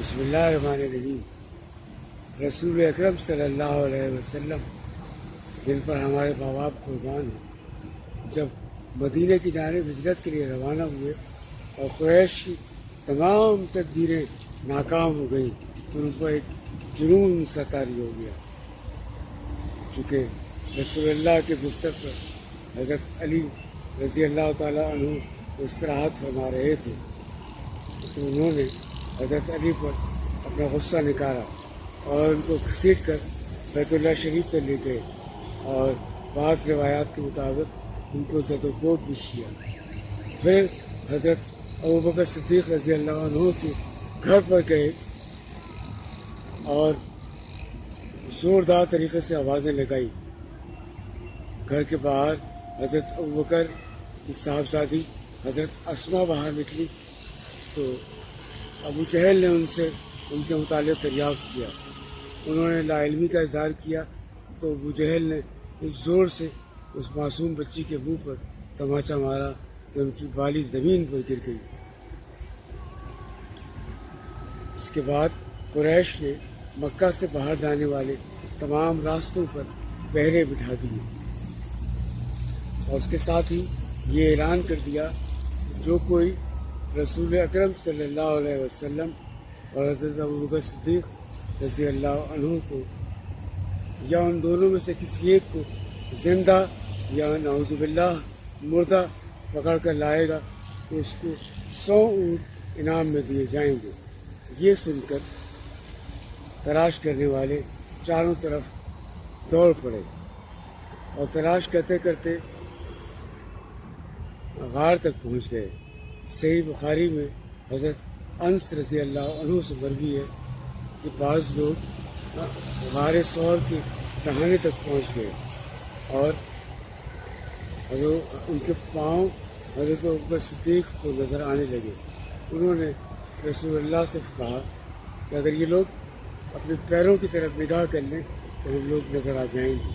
بسم اللہ الرحمن الرحیم۔ رسول اکرم صلی اللہ علیہ وسلم جن پر ہمارے ماں باپ قربان ہوں، جب مدینہ کی جانب ہجرت کے لیے روانہ ہوئے اور قریش کی تمام تدبیریں ناکام ہو گئیں تو ان پر ایک جنون سا طاری ہو گیا۔ چونکہ رسول اللہ کے بستر پر حضرت علی رضی اللہ تعالیٰ عنہ استراحت فرما رہے تھے، تو انہوں نے حضرت علی پر اپنا غصہ نکالا اور ان کو گھسیٹ کر بیت اللہ شریف تک لے گئے، اور بعض روایات کے مطابق ان کو زد و کوب بھی کیا۔ پھر حضرت ابوبکر صدیق رضی اللہ عنہ کے گھر پر گئے اور زوردار طریقے سے آوازیں لگائی۔ گھر کے باہر حضرت ابوبکر کی صاحبزادی حضرت اسما باہر نکلی تو ابو جہل نے ان سے ان کے متعلق دریافت کیا۔ انہوں نے لا علمی کا اظہار کیا تو ابو جہل نے اس زور سے اس معصوم بچی کے منہ پر تماچا مارا کہ ان کی بالی زمین پر گر گئی۔ اس کے بعد قریش نے مکہ سے باہر جانے والے تمام راستوں پر پہرے بٹھا دیے، اور اس کے ساتھ ہی یہ اعلان کر دیا کہ جو کوئی رسول اکرم صلی اللہ علیہ وسلم اور حضرت ابوبکر صدیق رضی اللہ عنہ کو یا ان دونوں میں سے کسی ایک کو زندہ یا نعوذ باللہ مردہ پکڑ کر لائے گا تو اس کو 100 اونٹ انعام میں دیے جائیں گے۔ یہ سن کر تلاش کرنے والے چاروں طرف دوڑ پڑے اور تلاش کرتے کرتے غار تک پہنچ گئے۔ صحیح بخاری میں حضرت انس رضی اللہ عنہ سے مروی ہے کہ بعض لوگ غار ثور کے دہانے تک پہنچ گئے اور ان کے پاؤں حضرت ابوبکر صدیق کو نظر آنے لگے۔ انہوں نے رسول اللہ سے کہا کہ اگر یہ لوگ اپنے پیروں کی طرف نگاہ کر لیں تو ہم لوگ نظر آ جائیں گے۔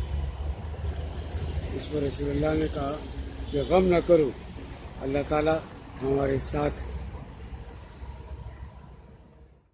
اس پر رسول اللہ نے کہا کہ غم نہ کرو، اللہ تعالیٰ ہمارے ساتھ ہے۔